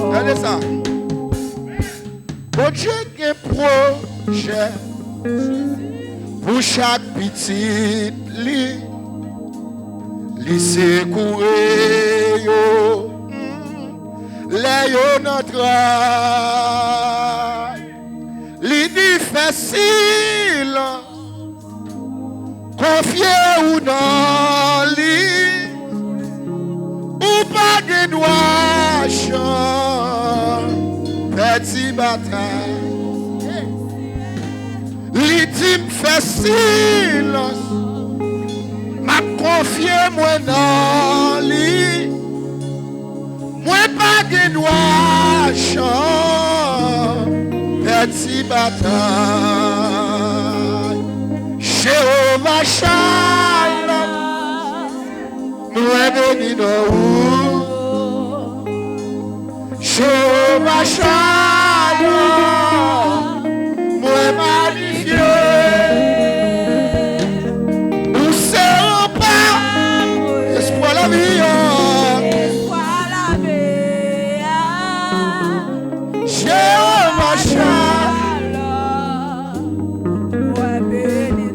Regardez ça. Bon Dieu qui est projet pour chaque petit lit. Lycée courir yo. Les yo notre li difficile. Confier ou non li. Ou pas de droit petit bataille. L'intime fait silence. M'a confié moi dans lui. Moi pas de droit petit bataille. Jéhovah Shalom. Moi béni nous. Jéhovah Shalom, moi magnifié. Où c'est pas espoir la vie. Jéhovah Shalom, moi béni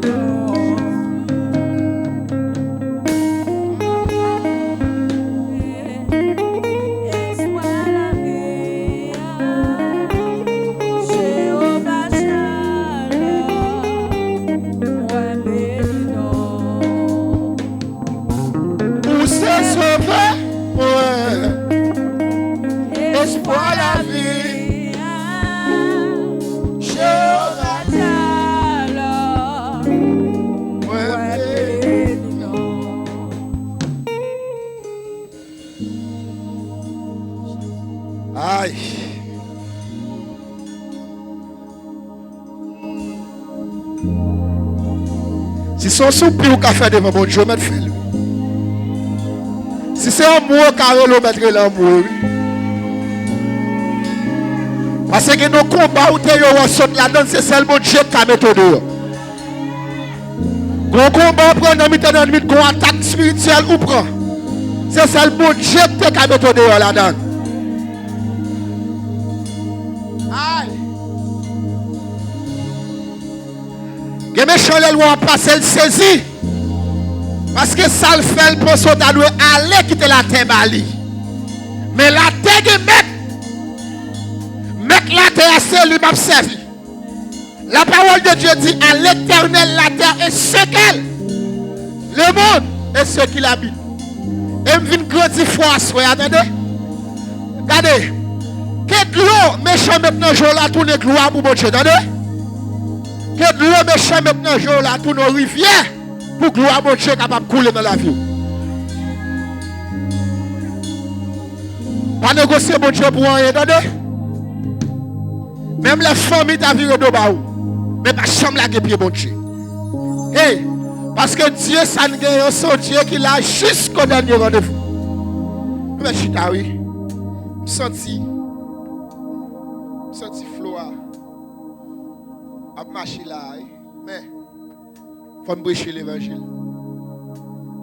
espoir la vie. Jéhovah Shalom, moi béni. Aïe. Si son soupir ou café devant mon Dieu, mettre fil. Si c'est un mot carré, mettre l'amour. Parce que nos combats où tu es là-dedans, c'est seulement Dieu qui a mis dehors. Nos combats prend dans une attaque spirituelle ou prend. C'est seulement Dieu qui a mis dehors là-dedans. Aïe. Les méchants les lois passent, elles saisissent. Parce que ça le fait, le pense à doit aller quitter la terre bali. Mais la terre de mettre la terre, c'est lui m'a servi. La parole de Dieu dit à l'Éternel la terre est ce qu'elle. Le monde est ce qu'il habite. Et me vient grandir foi, attendez. Regardez. Que de l'eau méchant maintenant jour là tourne gloire pour mon Dieu, attendez. Que de l'eau méchant maintenant jour là tourne aux rivières pour gloire mon Dieu capable de couler dans la vie. Pas négocier mon Dieu pour rien, attendez. Même la famille t'a viré de bas. Mais pas chambre la pied mon Dieu. Hey, parce que Dieu ça ne gagne son Dieu qui l'a jusqu'au dernier rendez-vous. Mais chita oui. Je senti Floa a marché là. Mais faut me prêcher l'évangile.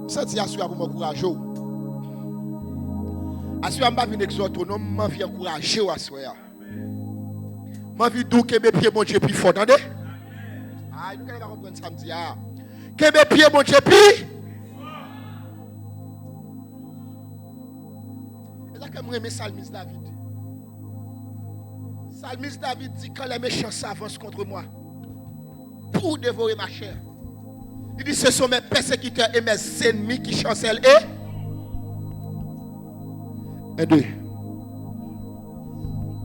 Je senti assurer pour m'encourager. Assurer m'a venir exhorter, non m'a venir encourager assurer. Ma vie d'où que mes pieds mon Dieu plus fort, attendez? Ah, nous allons comprendre samedi. Que mes pieds mon Dieu plus. Et là que je remets Salmis David. Salmis David dit quand les méchants s'avancent contre moi pour dévorer ma chair. Il dit ce sont mes persécuteurs et mes ennemis qui chancellent et deux.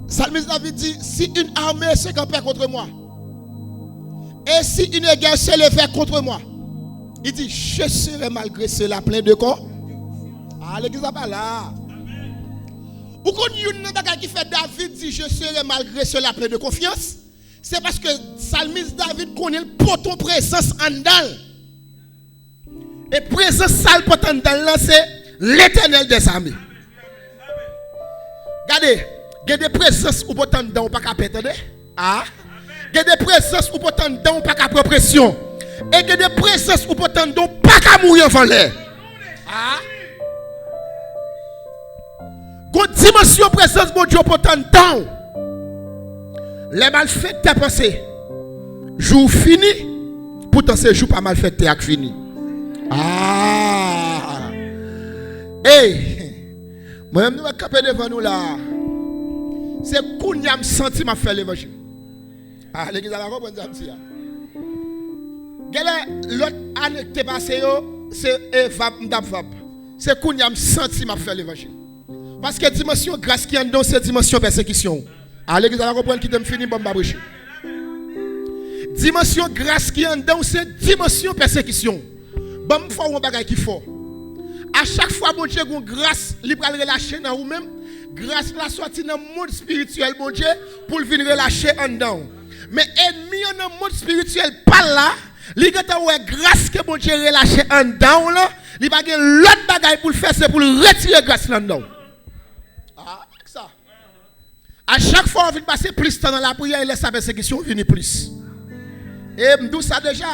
Salmis David dit, si une armée se campait contre moi, et si une guerre se levait contre moi, il dit, je serai malgré cela plein de corps. Ah, l'église n'est pas là. Ou quand il y a un bagage qui fait David dit, je serai malgré cela plein de confiance, c'est parce que Salmis David connaît le poton présence en dedans. Et présence sale poton en dedans, c'est l'Éternel des armées. Regardez. Il y a des présences où pourtant dedans pas qu'à perdre. Ah. Il y a des présences où pourtant dedans pas qu'à prendre pression. Et il y a des présences où pourtant dedans pas qu'à mourir en l'air. Ah. Une dimension présence mon Dieu pour tant de temps. Les malfaites t'as pensé. Jour fini. Pourtant c'est jour pas mal fait t'es fini. Ah. Hey. Moi-même nous va camper devant nous là. C'est Kounia me senti m'a faire l'évangile. Ah l'église a comprendre ça petit. L'autre année qui est passé c'est Evap. C'est Kounia me senti m'a faire l'évangile. Parce que dimension grâce qui est dans cette dimension persécution. Ah l'église a comprendre qui t'aime fini bon babricher. Dimension grâce qui est dans cette dimension persécution. Bon faut un bagage qui fort. À chaque fois bon Dieu une grâce, il va relâcher dans vous-même. Grâce la sortie dans le monde spirituel bon Dieu pour venir relâcher en dedans. Mais ennemi dans le monde spirituel pas là, il y a grâce que bon Dieu relâcher en dedans là, il va gagner l'autre bagage pour le faire c'est pour retirer grâce là dedans. Ah, ça. À chaque fois on vient passer plus de temps dans la prière, il laisse sa persécution venir plus. Et m'dou ça déjà,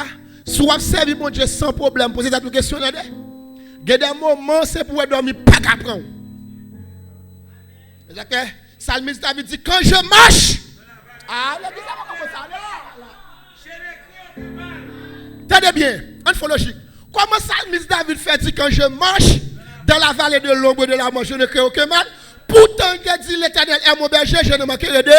soit servir mon Dieu sans problème, poser cette question là. Il y a des moments c'est pour dormir pas qu'à prendre. C'est-à-dire que Salmiste David dit quand je marche. Ah, là, tenez bien, une fois logique. Comment Salmiste David fait dit quand je marche dans la vallée de l'ombre de la mort, je ne crains aucun mal. Pourtant, il dit l'Éternel est mon berger, je ne manquerai de.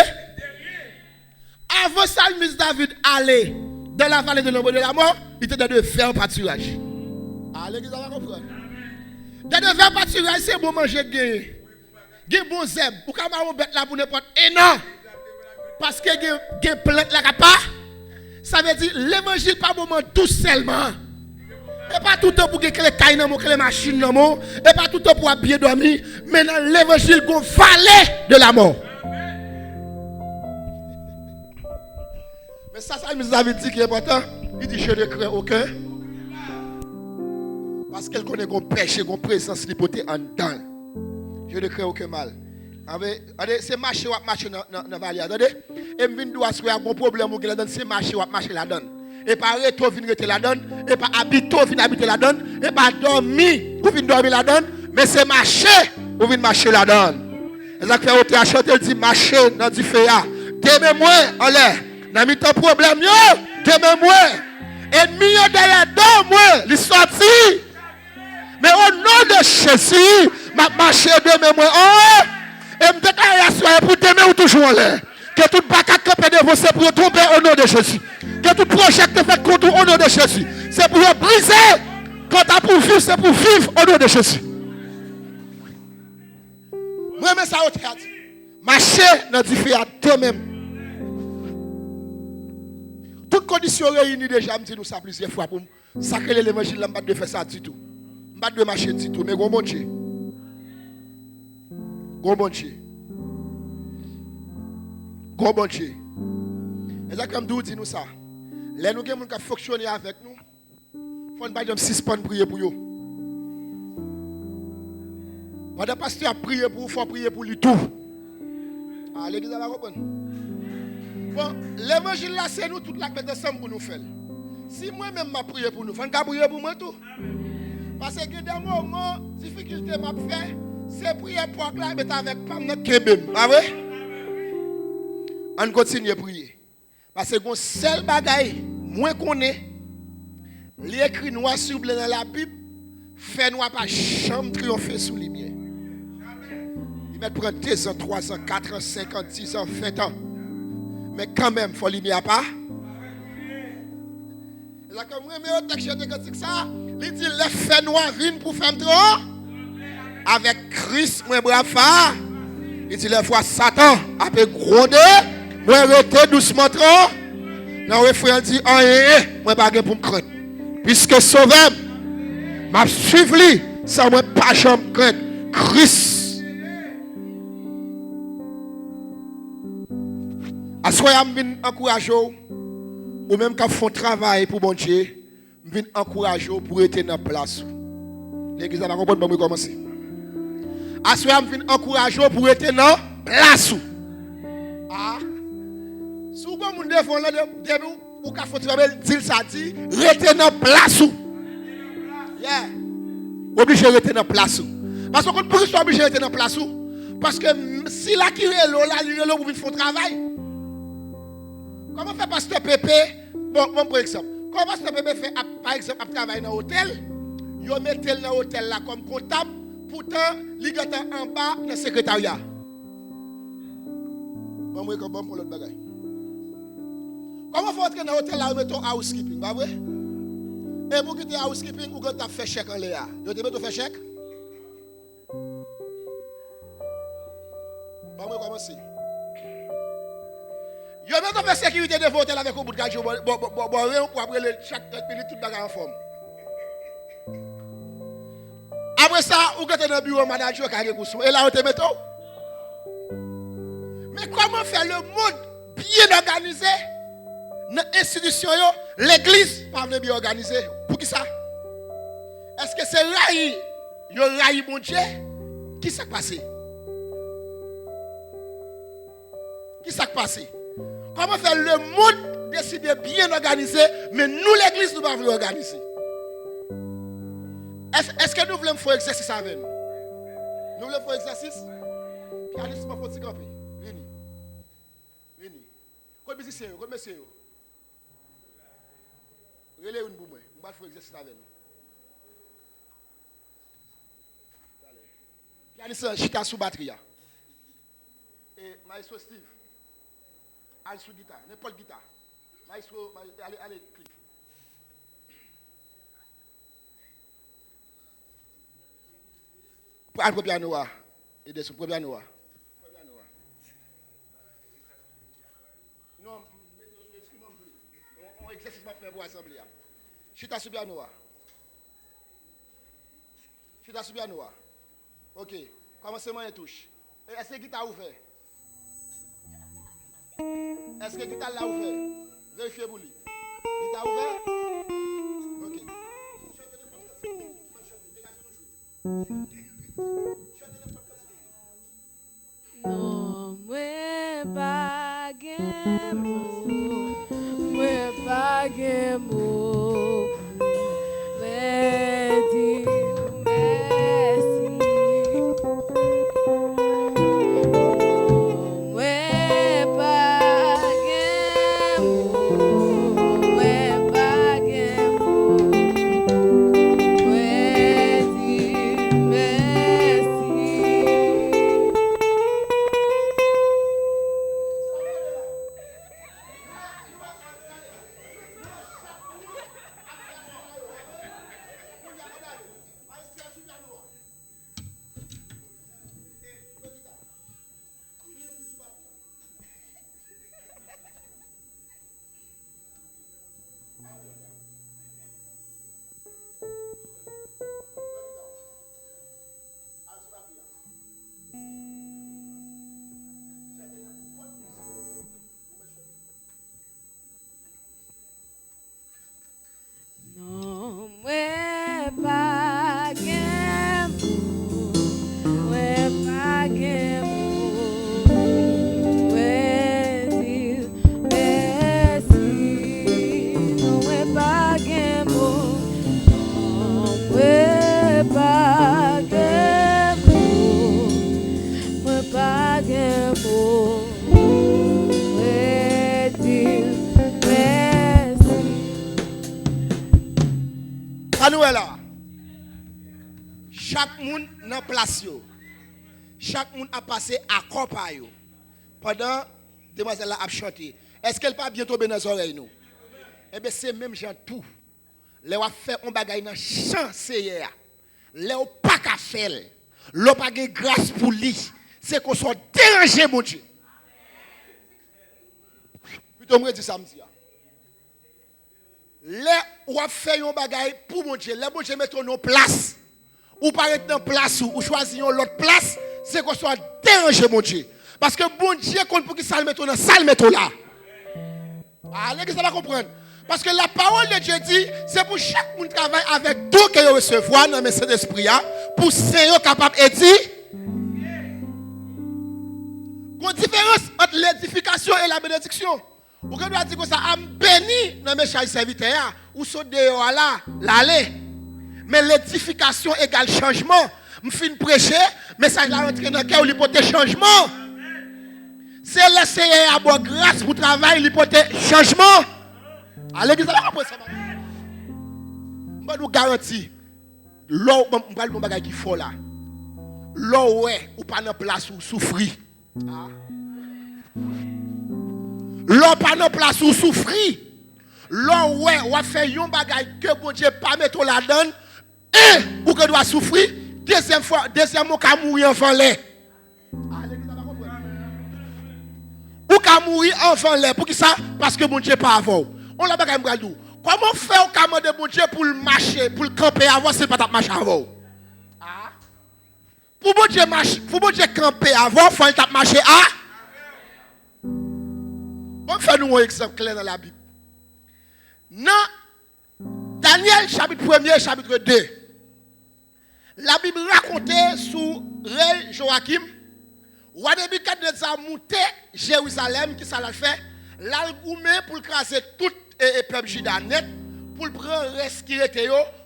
Avant Salmiste David aller dans la vallée de l'ombre de la mort, il était de faire un pâturage. Ah, l'église va comprendre. De faire un pâturage, c'est bon manger gagner. Gen bon zèb, ou ka ma bête là pour n'importe non. Parce que gen plante là pas. Ça veut dire l'évangile pas moment tout seulement. Et pas tout le temps pour que les cailles dans les machines dans mon, et pas tout le temps pour bien dormir, mais dans l'évangile gon vallée de la mort. Mais ça nous avait dit qui est important, il dit je ne crains aucun. Parce qu'elle connaît qu'on péché, qu'on présence l'hypothèse en dedans. Je ne crains aucun mal. C'est marcher ou marcher dans la vallée. Attendez. Et je viens de un bon problème ou c'est marcher ou marcher la donne. Et pas retour venir rester la donne. Et pas habiter venir habiter la donne. Et pas dormir ou venir dormir la donne. Mais c'est marcher ou venir marcher la donne. Et ça fait autre à chanter, il dit marcher dans du feu. Demain-moi, en l'air. Dans mi ton problème, demain-moi. Ennemi derrière moi, il sorti. Mais au nom de Jésus, ma marche demain moi. Et me déclare pour demain ou toujours en l'air. Que tout bac camper de vous, c'est pour tomber au nom de Jésus. Que tout projet fait contre au nom de Jésus. C'est pour briser. Quand tu as pour vivre, c'est pour vivre au nom de Jésus. Moi, mais ça au théâtre. Marcher dans du fait à toi-même. Toutes conditions réunies déjà, je dis nous ça plusieurs fois pour sacrer l'évangile, je ne vais pas faire ça du tout. Je ne vais pas marcher du tout, mais bon Dieu. Bon Dieu. Bon Dieu. Et là, comme nous dit nous ça, les nous qui fonctionner avec nous, il faut pas suspendre prier pour eux. Quand le pasteur a prié pour vous, il faut prier pour lui tout. Ah, l'église va comprendre. Bon, l'évangile là, c'est nous toute la bête ensemble pour nous faire. Si moi-même m'a prié pour nous, il faut prier pour moi tout. Parce que dans des moments, difficulté m'a fait, c'est prier pour la mettre avec pas notre kebem. Ah oui? On continue à prier. Parce que le seul bagaille, moins qu'on est, l'écrit noir sur blanc dans la Bible, fait noir pas jamais triompher sous lumière. Il met prendre 2 ans, 3 ans, 4 ans, 5 ans, 10 ans, 20 ans. Mais quand même, il faut lumière pas. Et là, comme moi, mais texte de ça, il dit les faits noirs viennent pour faire trop. Avec Christ, moi, brave. Il dit les fois Satan a pu gronder, moi, arrêter doucement trop. Dans le refrain, il dit, moi, pas pour me craindre. Puisque sauvé, m'a suivi, ça moi pas jamais craindre. Christ. Assoyam vinn encourager ou même quand font travail pour bon Dieu, vinn encourager pour être dans place. L'église va comprendre comment commencer. Assoyam vinn encourager pour être dans place. Ah. Si vous monde devant là ou ka faut travail dire ça dit, rester dans place. Yeah. Obligé rester dans place. Parce que pour soit obligé rester dans place, Parce que si la qui est là, il est là pour faire travail. Comment fait pasteur Pépé? Bon, par exemple. Comment pasteur Pépé fait, par exemple, à travailler dans l'hôtel? Il met dans l'hôtel là comme comptable. Pourtant, il est en bas dans le secrétariat. Bon, pour l'autre bagaille. Comment faut entrer dans l'hôtel là, mettons housekeeping, pas vrai? Et pour quitter housekeeping, ou quand tu as fait chèque en l'air. Tu as fait chèque? Bon, moi commencer. Yo même fait sécurité de l'hôtel avec un bout de gage, bon, pour après chaque minute tout bagarre en forme. Après ça, ou quand tu es dans le bureau manager qui a des et là on te met tout. Mais comment faire le monde bien organisé? Dans l'institution, l'église pas bien organisée. Pour qui ça? Est-ce que c'est raï? Yo raï mon Dieu? Qui s'est passé? Qui s'est passé? Comment faire le monde décider bien organisé, mais nous l'église nous pas voulu organiser? Est-ce que nous voulons faire exercice avec nous? Nous voulons faire exercice? Puis allez se faire camper. Vini. Vini. Quoi musicien, quoi monsieur? Relais une boumoué, on va faire exercice avec nous. Pianiste chita sous batterie. Et maestro Steve, allez sous guitare, n'importe guitare. Maestro, allez, clip. Pour le piano, et sur le piano. Non, on exercice ma faire pour l'assemblée. Chita sous piano. Chita sous piano. Ok. Commencement et touche. Est-ce que la guitare ouvert? Est-ce que la guitare là ouvert? Vérifiez pour lui. Guitare ouvert? Ok. Non, moi pas gemo, moi pas gemo, mais dis merci. Non, moi pas gemo, moi pas gemo, moi dis merci. Non, moi pas gemo, moi pas gemo, moi dis merci. Non, moi pas gemo, non, moi pas gemo, moi pas gemo, moi dis merci. À nous là. Chaque monde dans place yo. Chaque monde a passé à compa yo. Pendant demoiselle là a chanté. Est-ce qu'elle pas bientôt tomber dans les oreilles nous? Eh bien c'est même gens tout. Les va faire un bagay dans champ hier. Les pas qu'à faire. L'on pas de grâce pour lui. C'est qu'on soit dérangé mon Dieu. Plutôt me dit samedi. Les ou a fait un bagay pour mon Dieu. Les bon Dieu mettre en place. Ou pas être dans place ou choisir l'autre place, c'est qu'on soit dérangé mon Dieu. Parce que bon Dieu compte pour qu'il s'alme dans la salle mettre là. Allez, que ça va comprendre. Parce que la parole de Dieu dit, c'est pour chaque monde qui travaille avec tout que vous recevez dans le Saint-Esprit, pour que capable de dire. Il y a une différence entre l'édification et la bénédiction. Ou quand on dit que ça a béni dans mes chers serviteurs, ou sont dehors là, l'aller. Mais l'édification égale changement. je finis prêcher, message là rentre dans le cœur, il porte changement. C'est laisser à bonne grâce pour travailler, il porte changement. À l'église, ça va pas ça. Je vous garantis, là, je vais vous dire qu'il faut là. Là, ouais, ou pas dans place où souffrir. Là, pas dans place où souffrir. Là, ouais, on va faire un bagage que bon Dieu pas mettre la donne. Et, pour que doit souffrir. Deuxième mot, qu'à mourir enfant lait. Ou qu'à mourir enfant lait. Pour qui ça? Parce que bon Dieu pas avant. On l'a bagage m'gal dou. Comment faire au cadeau de bon Dieu pour le marcher, pour le camper avant, c'est pas ta marcher avant. Pour bon Dieu marcher, pour bon Dieu camper avant, faut t'a marcher à. On fait nous un exemple clair dans la Bible. Dans Daniel chapitre 1er, chapitre 2. La Bible racontait sous roi Joachim, roi Nebuchadnezzar monté Jérusalem, qui ça l'a fait, l'algoumé pour craser tout le peuple juda net, pour prendre respirer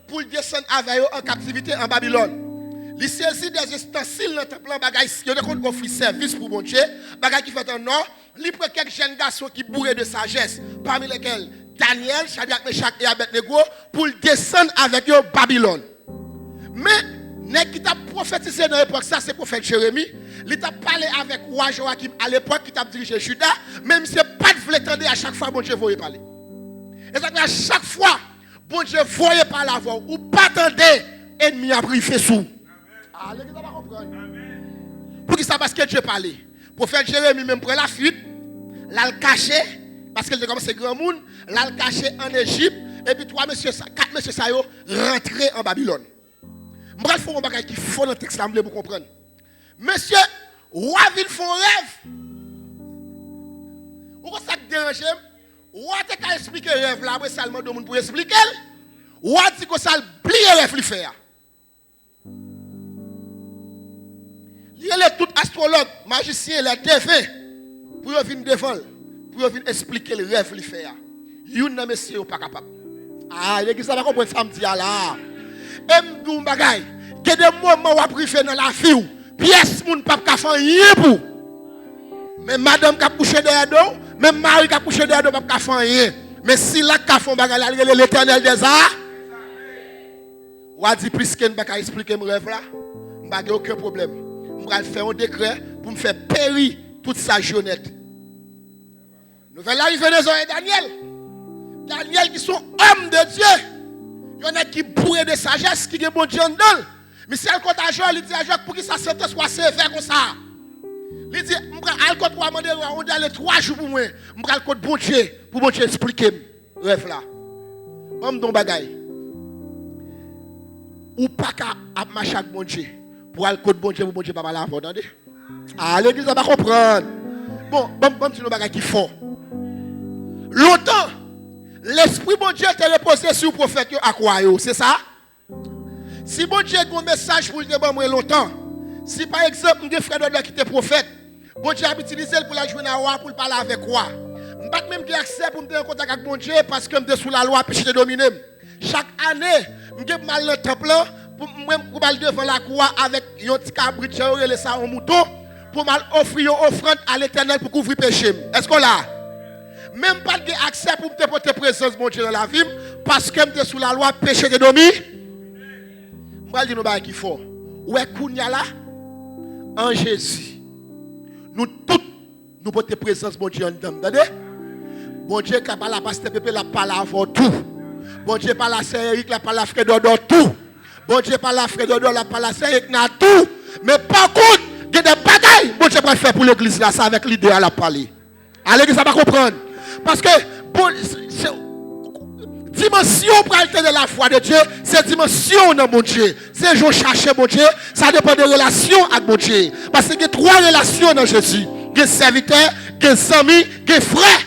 pour descendre avec eux en captivité en Babylone. Il saisit des ustensiles dans le temple, il a offert service pour mon Dieu, bagay qui fait un nom, il prend quelques jeunes garçons qui bourrent de sagesse, parmi lesquels Daniel, Shadrach, Meshach et Abednego, pour descendre avec eux en Babylone. Mais, nèg qui t'a prophétisé dans l'époque, ça c'est le prophète Jérémie, il t'a parlé avec roi Joachim à l'époque qui t'a dirigé Juda, même si pas de voulait tendre à chaque fois bon Dieu voyait parler. Et ça à chaque fois bon Dieu voyait parler avant ou pas tendre ennemi a pris fait sous. Allez, ça va comprendre. Pour qui ça parce que Dieu parlait. Prophète Jérémie même prend la fuite, l'a caché parce qu'il commence grand monde, l'a caché en Égypte et puis quatre messieurs ça yo rentré en Babylone. Bref, faut un bagage qui faut dans le texte là pour comprendre. Monsieur, roi ville font rêve. Pourquoi ça te dérange? Roi te ka expliquer rêve là, après seulement de monde pour expliquer. Roi dit que ça plier rêve li faire. Il y a tout astrologue, magicien, les défunts pour venir défendre, pour venir expliquer le rêve li faire. Yon nan monsieur pas capable. Ah, l'église ça va comprendre samedi là. M'dou bagay, que des moments où privé dans la vie, pièce moun pas ka faire rien pour. Mais madame qui a couché derrière dos, même mari qui a couché derrière dos pas ka faire rien. Mais si la ka font bagay là, l'Éternel des arts. Ou a dit plus qu'un pas expliquer mon rêve là, m'pa aucun problème. M'pa faire un décret pour me faire périr toute sa jeunette. Nouvelle arrivée des oreilles Daniel. Daniel qui sont hommes de Dieu. Il y en a qui bourrent de sagesse, qui ont bon Dieu en dedans. Mais si elle compte à Jean, il dit à Jean pour qu'il s'accepte soit sévère comme ça. Il dit, je vais demander, on doit aller 3 jours pour moi. Je vais aller bon Dieu, pour bon Dieu expliquer le rêve là. Je vais bagaille. Ou pas qu'à marcher avec bon Dieu. Pour aller bon Dieu, pour bon Dieu, pas mal avant, attendez. Ah, l'église va comprendre. Bon, c'est un bagage qui fort. Longtemps, l'esprit bon Dieu te reposé sur le prophète à quoi, c'est ça? Si bon Dieu a un message pour le débat longtemps, si par exemple, un frère qui était prophète, bon Dieu a utilisé pour la journée à roi pour parler avec roi. Je n'ai pas même accès pour me faire en contact avec bon Dieu parce que je suis sous la loi et je suis dominé. Chaque année, je suis mal dans le temple pour aller devant la croix avec un petit cabri et ça en mouton pour offrir une offrande à l'Éternel pour couvrir le péché. Est-ce qu'on l'a? Même pas de accès pour me porter présence mon Dieu dans la vie parce que je suis sous la loi péché de domi. Je vais dire nous qu'il faut. Ouais, kounya là en Jésus. Nous tous nous porter présence mon Dieu en dedans. Entendez? Bon Dieu qui parle à pasteur Pépé la parle avant tout. Bon Dieu parle à Sœur Eric la parle à frère Dodo tout. Bon Dieu parle à frère Dodo la parle à Sœur Eric na tout. Mais par contre, il y a des bagailles bon Dieu va faire pour l'église là, ça avec l'idée à la parler. À l'église ça va comprendre. Parce que dimension pour de la foi de Dieu, c'est dimension dans mon Dieu. C'est je chercher mon Dieu, ça dépend des relations avec mon Dieu. Parce qu'il y a 3 relations dans Jésus. Il y a serviteur, il y a amis, il y a frère.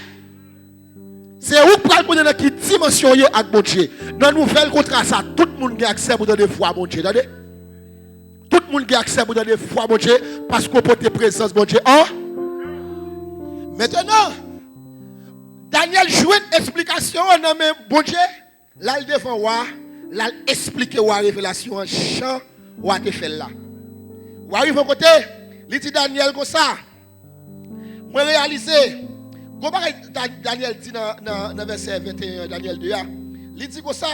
C'est où pour aller dans quelle dimension avec mon Dieu. Dans le nouvel contrat, ça, tout le monde a accès pour donner foi à mon Dieu. Tout le monde a accès pour donner foi à mon Dieu parce qu'on peut te présence mon Dieu. Maintenant, Daniel joue une explication dans bon Dieu. Là, il devant voir, là, il explique la révélation en chant ou a te fait là. Ou arrive au côté, il dit Daniel comme ça. Moi réaliser, comment Daniel dit dans verset 21, Daniel 2, il dit comme ça.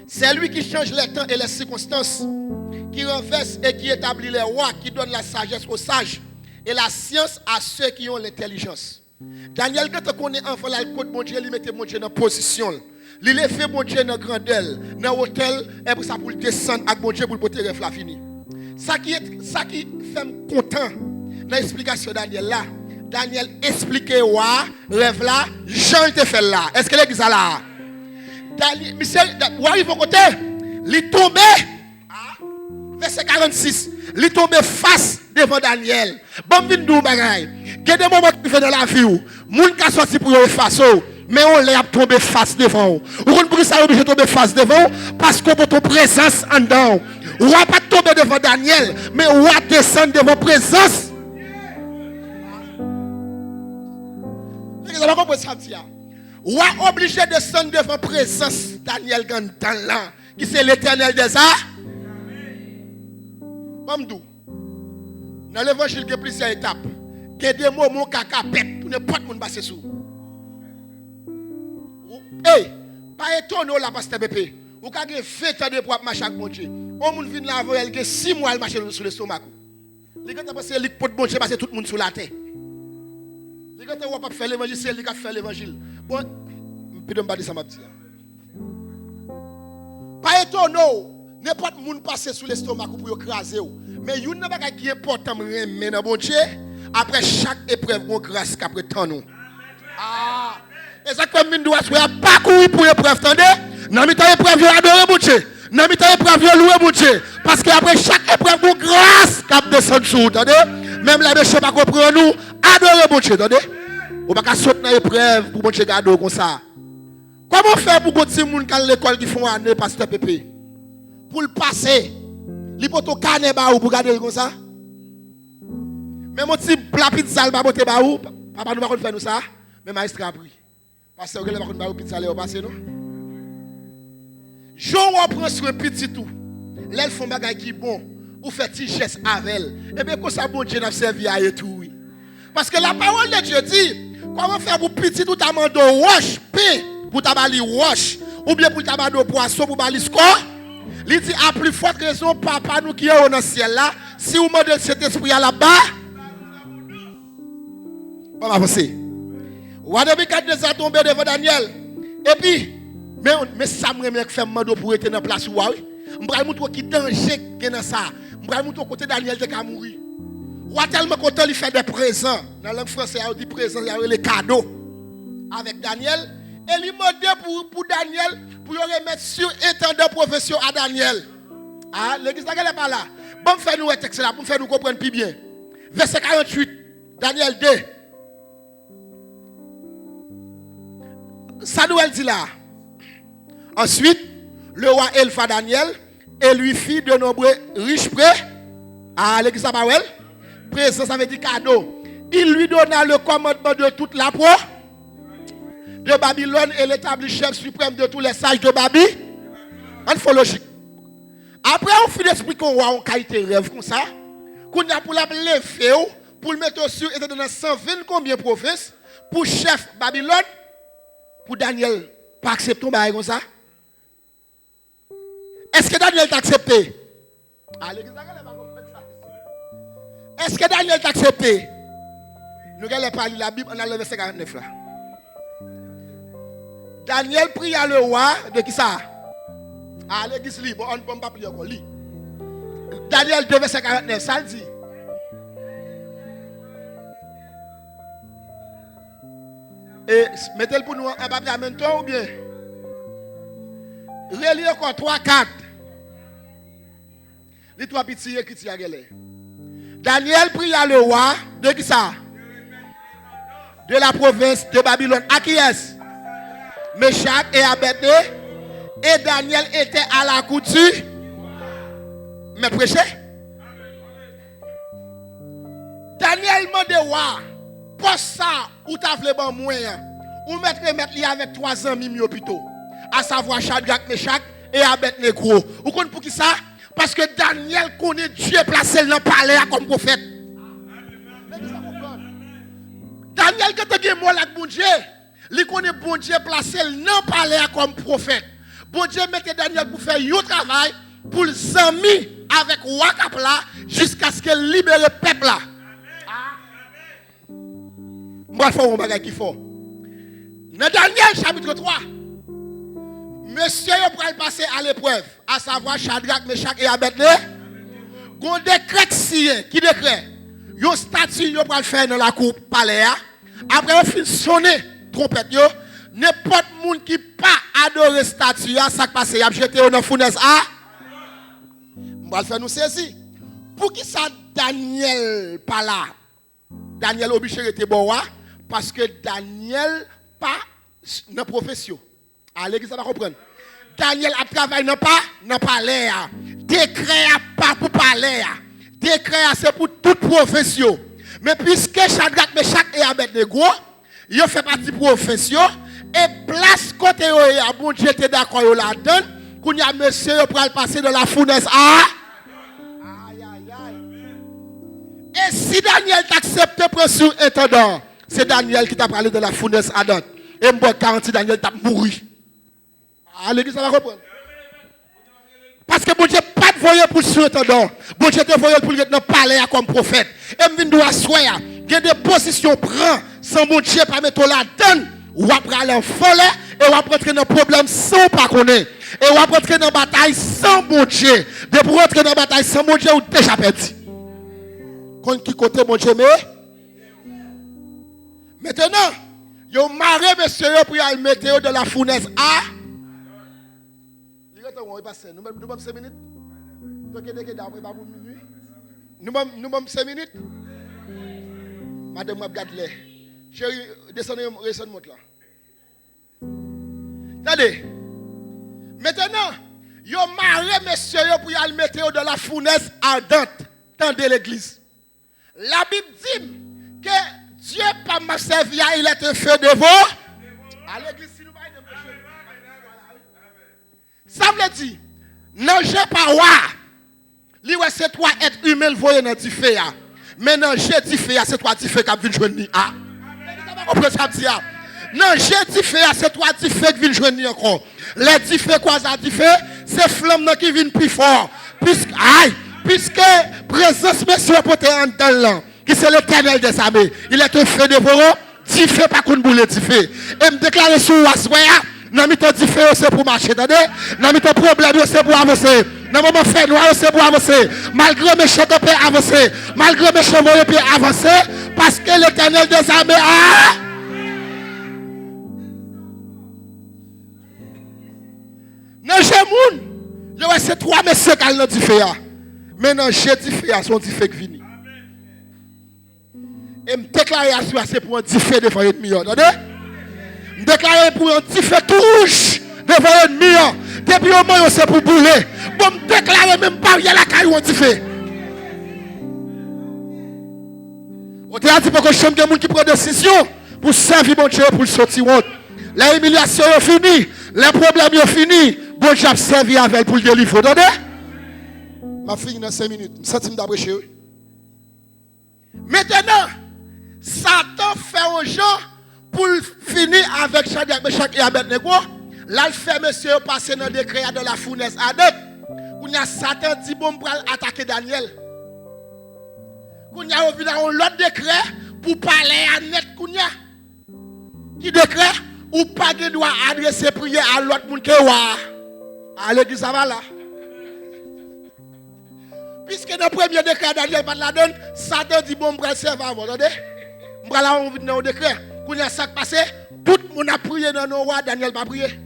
C'est lui qui change les temps et les circonstances, qui renverse et qui établit les rois, qui donne la sagesse aux sages et la science à ceux qui ont l'intelligence. Daniel, quand on est enfant, là, le côté mon Dieu, il mettait mon Dieu dans position. Il a fait mon Dieu dans grandeur, dans l'hôtel, et pour ça, pour descendre avec mon Dieu, pour le porter rêve la fini. Ça qui fait content dans l'explication de Daniel là. Daniel expliquait rêve là, Jean te fait là. Est-ce que l'église là? Daniel, ou arrive au côté, il est tombé, verset 46, il est tombé face devant Daniel. Bon, vin dou bagay. Il y a des moments qui fait dans la vie où, moun ka sorti pour y face, mais on l'a tombé face devant. Ou on pour ça obligé de tomber face devant parce que votre présence en dedans. Ou va pas tomber devant Daniel, mais ou va descendre devant présence. Vous avez compris ça? Ou va obligé de descendre devant présence Daniel Gantan là, qui c'est l'Éternel des arts. Mamdou. Dans l'évangile, il y a plusieurs étapes. Il y a des mots, mon caca, pète, pour n'importe qui passer sous. Hey, pas étonné là, pasteur BP. Ou quand il fait tant de pour marcher avec mon Dieu. On moun vient là avant elle que 6 mois elle marche sur le stomac. Les gars pensé li pot bon Dieu passer tout le monde sur la terre. Les gars on pas faire l'évangile, c'est lui qui fait l'évangile. Bon, puis me pas dire ça m'a dit. Pas étonné, n'importe monde passer sur l'estomac pour écraser. Mais une bagage qui est important mais dans bon Dieu, après chaque épreuve on grâce qu'après tant nous. Ah, exactement mine doit pas courir pour épreuve, attendez. Dans mi temps épreuve yo adorer bon Dieu. Dans mi temps épreuve yo louer bon Dieu parce que après chaque épreuve on grâce qu'ap descendre sur, attendez. Même les méchants pas comprendre nous, adorer bon Dieu, attendez. On pas sauter dans épreuve pour bon Dieu garder comme ça. Comment faire pour petit monde quand l'école qui font année pasteur Pépé? Pour le passer. Li poto kane ba ou pour garder comme ça. Mais mon petit plat pizza ba bote ba ou, papa nous pas faire nous ça, mais maître a pris. Parce que le pas ba ou pizza le passer non. Jo on prend sur un petit tout. L'elle font bagay qui bon, ou fait petit geste avec elle. Et bien comme ça bon Dieu n'a servi à et tout oui. Parce que la parole de Dieu dit, comment faire pour petit tout amando wash, pain pour tabali wash ou bien pour tabado poisson pour bali score. Il dit à plus forte raison, papa nous qui est dans le ciel là, si vous demandez cet esprit là-bas, on va avancer. Ou depuis 4 ans tombé devant Daniel. Et puis, mais ça me remet faire mando pour être dans la place où oui. Je vais vous montrer qui danger qui est dans ça. Je vais vous montrer côté Daniel qui a mourir. Ou tellement content il fait des présents. Dans la langue française, il dit présents, il y a les cadeaux avec Daniel. Et il m'a pour Daniel, pour remettre sur étendard profession à Daniel. Ah, l'église n'est pas là. Bon, faire nous un texte là, pour faire nous comprendre plus bien. Verset 48, Daniel 2. Ça nous dit là. Ensuite, le roi Elpha Daniel et lui fit de nombreux riches prêts. Ah, l'église n'est pas là. Présent, ça veut dire cadeau. Il lui donna le commandement de toute la pro de Babylone et l'établi chef suprême de tous les sages de Babylone. On fait logique. Après, on fait d'expliquer qu'on a une qualité rêve comme ça. Qu'on a pour la lever, pour le mettre sur, et dans 120 combien de prophètes, pour chef Babylone, pour Daniel, pas accepter un comme ça. Est-ce que Daniel t'a accepté? Est-ce que Daniel t'a accepté? Nous allons parler la Bible, on a le verset 49 là. Daniel pria le roi de qui ça? Ah, l'église libre, on ne peut pas prier encore. Daniel 2, verset 49, ça le dit. Et mettez-le pour nous un papier en même temps ou bien? Relis encore 3, 4. Les 3 petits écrits à Gélé. Daniel pria le roi de qui ça? De la province de Babylone. À qui est-ce? Meshach et Abednego, et Daniel était à la couture. Mais prêcher. Daniel m'a dit, pour ça, ou t'as fait bon moyen, ou mettre li avec 3 amis plutôt, à savoir Shadrach, Meshach et Abednego. Ou compte pour qui ça? Parce que Daniel connaît Dieu placé dans le palais comme prophète. Daniel, quand tu as avec bon Dieu, il connaît bon Dieu placé dans le palais comme prophète. Bon Dieu mettait Daniel pour faire un travail, pour le s'amis avec Wakap là, jusqu'à ce qu'il libère le peuple là. Moi, je fais un bagage qu'il faut. Dans Daniel chapitre 3, monsieur va passer à l'épreuve, à savoir Shadrach, Meshach et Abednego. Il y a un décret qui décret. Il y a un statut qui va faire dans la cour palais. Après, on finit sonner trompette. N'importe monde qui pas adoré statut, ça passe, il a jeté dans la fournaise. On va le faire nous saisir. Pour qui ça Daniel pas là? Daniel obligé était bon parce que Daniel pas dans la profession. Allez, ça va comprendre. Daniel a travaillé non pas l'air. Décret pas pour parler. Décret c'est pour toute profession. Mais puisque Shadrach, Meshach et Abednego, ils fait partie de profession et place côté à bon Dieu était d'accord là dedans, qu'on y a monsieur pour passer dans la fournaise. Et si Daniel t'accepte pour sur intendant, c'est Daniel qui t'a parlé de la fournaise à date. Et moi garantis Daniel t'a mouru. L'église ça va comprendre. Parce que bon Dieu pas de voyer pour sur intendant. Bon Dieu te voyer pour le parler comme prophète. Et me doit soyer, il y a des positions prend sans bon Dieu pas mettre la donne. Ou après aller en folie et ou après rentrer dans problème sans pas connaître. Et ou après rentrer dans bataille sans bon Dieu. De pour rentrer dans bataille sans bon Dieu ou déjà perdu. Quand qui côté mon Dieu mais maintenant yo maré monsieur pour aller mettre de la fournaise à on passe nous même 5 minutes donc dès que d'après pas pour minuit nous même 5 minutes madame m'a regarde les chérie descendez monte là attendez maintenant yo maré monsieur pour aller mettre de la fournaise ardente dans l'église. La Bible dit que Dieu pas m'a servi, il est un feu de vous. À l'église, si nous pas de ça veut dire, non, j'ai pas ouais. C'est toi être humain, le voyer dans du feu. Mais non, j'ai du feu, c'est toi du feu qui vient joindre. Non, j'ai du feu, c'est toi du feu qui vient joindre encore. Les du feu, quoi ça du feu? C'est flamme qui vient plus fort. Puisque présence monsieur poté en dedans qui c'est l'Éternel des armées, il est un feu dévorant, tu fais pas qu'on boule tu fais. Et me déclarer sur Waswaya, non mi tu fais c'est pour marcher, attendez? Non mi ton problème c'est pour avancer. Non moment fait noir c'est pour avancer. Malgré mes cheveux peut avancer, malgré mes cheveux peut avancer parce que l'Éternel des armées a non j'ai moun. C'est trois messieurs qui ont dit fait. Maintenant, j'ai dit fait son dit fait qui vini. Et me déclarer à c'est pour un dit fait devant l'ennemi. Attendez? Me déclarer pour un dit fait touche devant l'ennemi. Depuis au moment c'est pour bouler. Bon me déclarer même pas il y a la caillou un dit fait. On te a dit pour que je des gens qui prennent décision pour servir mon Dieu pour sortir honte. La humiliation est finie, les problèmes sont finis. Bon Dieu a servi avec pour le délivrer. Attendez? Ma fille dans 5 minutes. Je sens d'après chez eux. Maintenant, Satan fait aux gens pour finir avec Shadrach, Meshach et Abednego. Là, il fait monsieur passer dans le décret de la fournaise à deux. Quand il y a Satan dit bon pour attaquer Daniel. Quand il y a l'autre décret pour parler à net. Qui décret ou pas de droit adresser prière à l'autre monde qui est à l'église ça va là. Puisque dans le premier décret, Daniel pas la donne, Satan dit bon, je vais servir avant. Attendez? Je vais là, on vient dans le décret. Quand il y a ça passé, tout le monde a prié dans nos rois, Daniel va prier.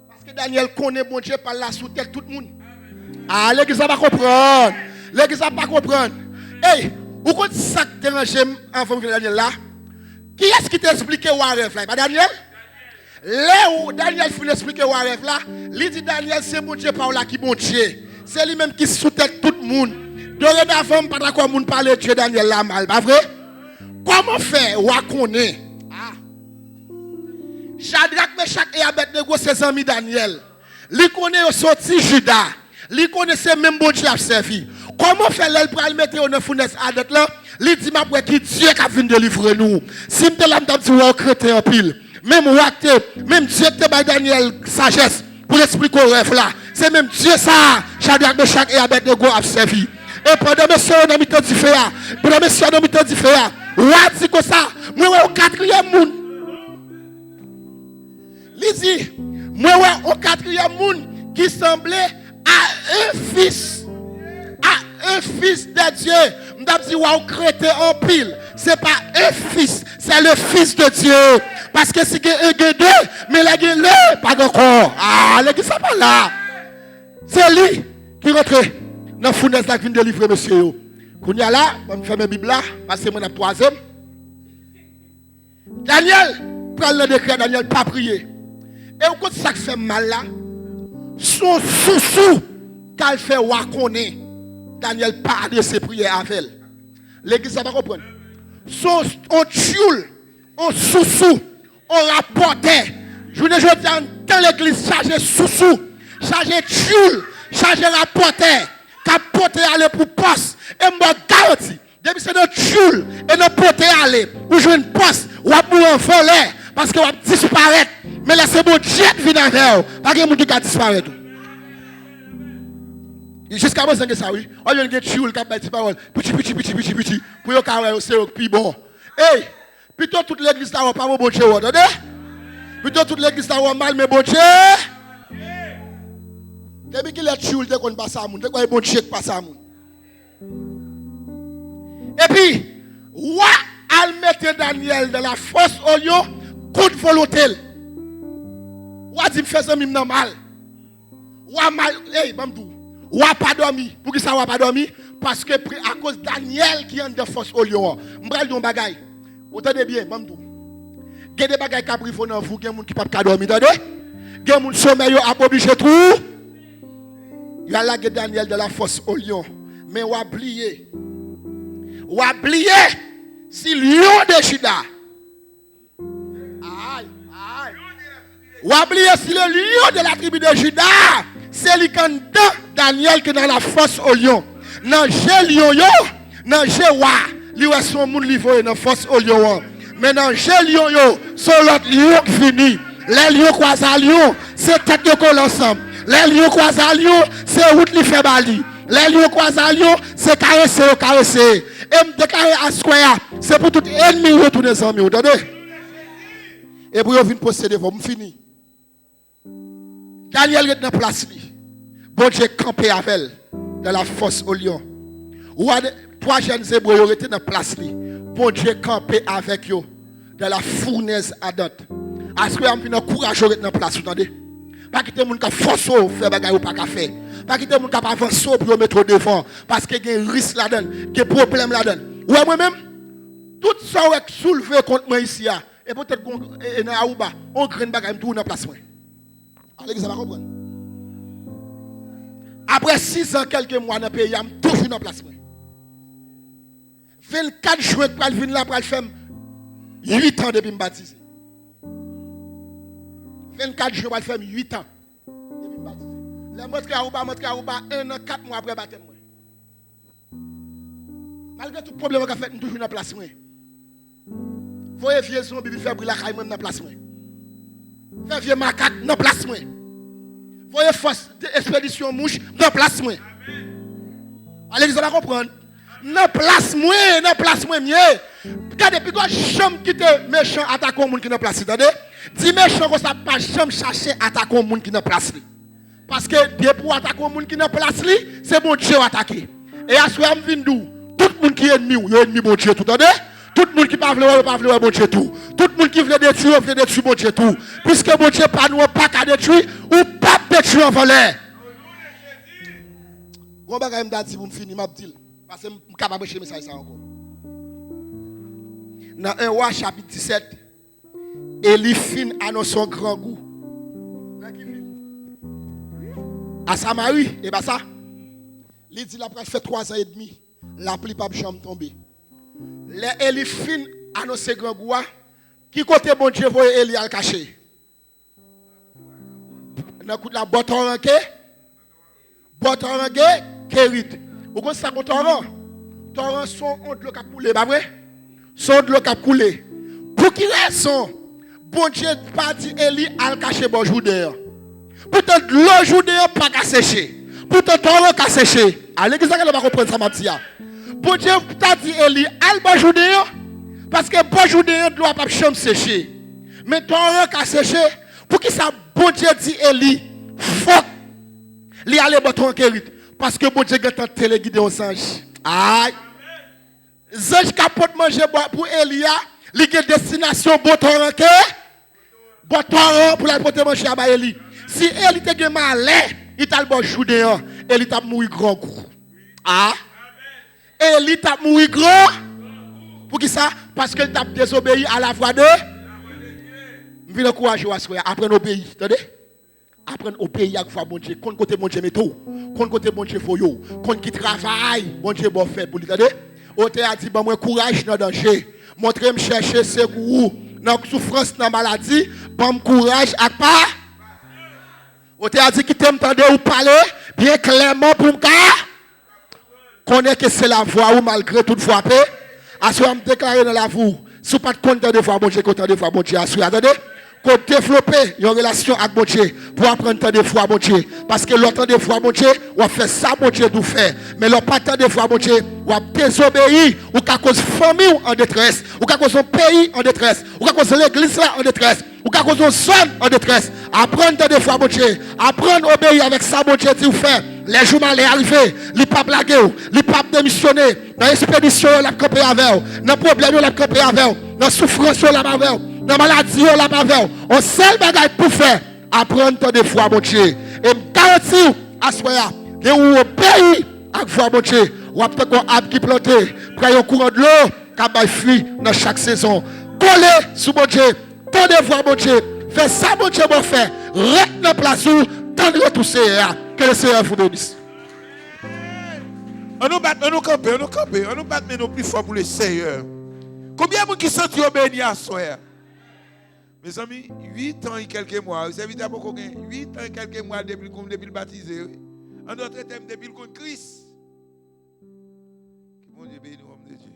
Parce que Daniel connaît bon Dieu par là sous tête tout le monde. Ah, l'église va pas comprendre. L'église va pas comprendre. Hey, vous connaissez ça qui dérange avant que Daniel là? Qui est-ce qui t'a expliqué ou rêve là? Pas Daniel? Là où Daniel finit expliquer ou rêve là, il dit Daniel c'est bon Dieu par là qui bon Dieu. C'est lui-même qui sous-tête tout le monde. Dorénavant, pas d'accord, monde parler de Dieu Daniel là mal, pas vrai? Comment faire ou à connaître? Shadrach, Meshach et Abednego, ses amis Daniel. Li connaît au sorti Juda. Il connaissait même bon Dieu à servi. Comment faire l'elle pour le mettre dans la fournaise à date là? Il dit m'a pour qui Dieu qui vient délivrer nous. Si me là m't'a dit ouais chrétien en pile. Même même Dieu te ba Daniel sagesse pour expliquer au rêve là. C'est même Dieu ça, Shadrach, Meshach et Abednego a servi. Et pendant monsieur on a mis temps fait là. Pendant monsieur on a mis temps fait là. Ouais dit comme ça, moi au quatrième monde. Il dit moi au quatrième monde qui semblait à un fils de Dieu. M'd'a dit waouh chrétien en pile. C'est pas un fils, c'est le fils de Dieu. Parce que c'est un deux, mais la gueule pas encore. Ah, les ça pas là. C'est lui qui rentre dans la fournaise là qui vient délivrer monsieur. Quand y a là, on me fait ma Bible là, parce que moi la troisième. Daniel prend le décret, Daniel pas prier. Et au côté ça fait mal là, son sous qu'elle fait wakoné. Daniel pas adressé prière avec elle. L'église ça pas comprendre. Son on tchoul, on sous on rapportait. Je ne dis pas dans l'église chargé sous chargé tchoul, chargé rapportait, capoter aller pour poste et me garantit. Depuis c'est notre tchoul et notre porter aller ou jouer une poste ou à mourir en voler parce que va disparaître. Mais là c'est bon Dieu qui vient avec vous. Pas que monde qui va disparaître. Jusqu'à présent, c'est ça, oui. On a des tchoul qui ont dit parole. Petit. Pour yon carré, c'est plus bon. Hey, plutôt toute l'église là, on pas bon Dieu, attendez? Plutôt toute l'église là, on mal, mais bon Dieu. Depuis qu'il est tchoul, dès qu'on passe à moun, dès qu'on est bon Dieu, passe à moun. Et puis, ouah, al mettre Daniel dans la fosse au lion, contre volonté. Ouah, dit me fait ça, m'm mal. Ouah, mal, hey, bamdou. Ou a pas dormi. Pour qui ça ou pas dormi? Parce que à cause de Daniel qui est de force au lion. M'bral don bagay. Vous entendez bien, m'amdou. Gen des bagay qui brivent dans vous, gen moun qui pas dormi, entendez? Gen moun sommeil a obligé tout. Il y a là que Daniel de la force au lion. Mais ou a oublié. Ou a oublié si lion de Juda. Aïe. Ou a oublié si le lion de la tribu de Juda. C'est lui qui Daniel qui est dans la force au lion. Dans le lion, dans le wa, lui est son monde livré dans la force au lion. Mais dans le lion, son l'autre lion qui finit. Les lions croisent à lion, c'est tête de colle ensemble. Les lions croisent à lion, c'est route li fait bali. Les lions croisent à lion, c'est caresser. Et me déclarer à square, c'est pour tout ennemi retourner les amis, vous entendez? Et pour venir posséder, vous me fini. Daniel est dans la place. Bon Dieu campé avec elle dans la fosse au lion. Ou trois jeunes hébreux étaient dans la place. Bon Dieu campé avec eux dans la fournaise à date. Est-ce que vous avez courage dans la place? Vous entendez? Pas quitter les gens qui forcent à faire des choses ou pas faire. Pas quitter les gens qui avancent pour mettre devant. Parce qu'il y a un risque là-dedans, il y a un problème là-dedans. Ou moi-même, tout ça est soulevé contre moi ici. Et peut-être qu'on est dans Aouba, on crée une bagarre dans la place. Allez, ça va comprendre. Après 6 ans, quelques mois dans le pays, je suis toujours dans la place. 24 juin, je vais venir là pour faire 8 ans depuis que je me baptise. 24 juin, je vais faire 8 ans depuis que je me baptise. Je montre à Aouba 1 an, 4 mois après le baptême. Malgré tout problème que je fais, je suis toujours dans la place. Vous voyez, vieux son bibi faire brûler la caille dans la place. Faire vieux macaque dans la place. Vous voyez, force d'expédition mouche dans la place. Allez, vous allez comprendre. Dans la place, mieux. Regardez, puis quand chambre qui te méchant attaque au monde qui est dans la place. Dis méchant qu'on ne pas jamais chercher attaquer au monde qui est dans la place. Parce que pour attaquer au monde qui est dans la place, c'est bon Dieu attaquer. Et à ce moment-là, tout le monde qui est ennemi, il est ennemi bon Dieu. Tout le monde qui ne veut pas bon Dieu tout. Tout le monde qui veut détruire bon Dieu tout. Puisque bon Dieu pas nous pas qu'à détruire ou pas détruire en voleur. Bon bagay m'da dit pour me finir m'a dit parce que je capable de message ça encore. Dans 1 Roi chapitre 17, Élie fin annonce son grand goût. À Samarie, et bien ça, il dit après fait 3 ans et demi, la pluie pas jamais tomber. Les Élie fin annonce grand goût, qui côté bon Dieu voyait Élie à le cacher. Dans coup de la botte ranké, Bon torrent kérit. Ou comme ça, bon torrent. Torrent son on de l'eau qui a coulé, pas vrai? Son de l'eau qui a coulé. Pour qui raison? Bon Dieu pas dit Eli al cacher bon joudéen. Pourtant l'eau joudéen pas qu'à sécher. Pourtant torrent qu'à sécher. Allez, qu'est-ce que va comprendre ça m'a dit? Bon Dieu t'a dit Eli al bon joudéen parce que bon joudéen doit pas chambre sécher. Mais torrent qu'à sécher. Pour qui ça bon Dieu dit Eli faut li aller bon torrent kérit parce que bon Dieu a téléguidé aux anges. Aïe. Zange capote manger pour Elia, li gen destination bon torrent ke, bon torrent pour la porter manger à Eli. Si Eli te gen malin, il t'a le bon joudéen, Eli t'a mouri grand coup. Ah. Eli t'a mouri grand. Pour qui ça? Parce qu'il t'a désobéi à la voix de. M'vin encourager à apprendre au pays, attendez? Apprendre au pays à fois bon Dieu, kon côté bon Dieu métaux, kon côté bon Dieu foyo, kon qui travaille, bon Dieu bon fait pour lui, attendez? Ote a dit, bon, moi, courage dans le danger. Montrez-moi chercher secours dans la souffrance, dans la maladie. Bon, courage à pas. Ote a dit, qui t'aime tendre ou parler, bien clairement pour me connaître que c'est la voix ou malgré toute fois. À ce moment, me déclarer dans la voix. Si vous n'êtes pas content de fois, bon Dieu, content de fois, bon Dieu, attendez. Qu'on développer une relation avec bon Dieu pour apprendre tant de fois bon Dieu parce que l'autre de fois bon Dieu on fait ça bon Dieu tout fait mais l'autre pas tant de fois bon Dieu on désobéir ou qu'à cause famille en détresse ou qu'à cause son pays en détresse ou qu'à cause l'église là en détresse ou qu'à cause son son en détresse apprendre tant de fois bon Dieu apprendre à obéir avec ça bon Dieu dit fait les jours mal arrivés les pas blaguer les pas démissionner dans l'expédition la camper avec dans problème la camper avec dans souffrance la avec dans la maladie, on l'a pas fait. On seul bagage pour faire, apprendre tant de fois, mon Dieu. Et me garantis, à ce moment-là, que vous obéissez à fois, mon Dieu. Ou peut-être qu'on a qui planté, près un courant de l'eau, qui va fuir dans chaque saison. Collez sous mon Dieu, tant de fois, mon Dieu. Fais ça, mon Dieu, mon frère. Reste dans la place où, tant de tout Seigneur. Que le Seigneur vous bénisse. On nous bat, on nous camper, on nous bat, mais nous plus fort pour le Seigneur. Combien de gens qui sont bénis à soi? Mes amis, 8 ans et quelques mois, vous savez d'abord qu'on a 8 ans et quelques mois depuis le baptisé. En d'autres termes, depuis le Christ. Que mon Dieu bénisse, homme de Dieu.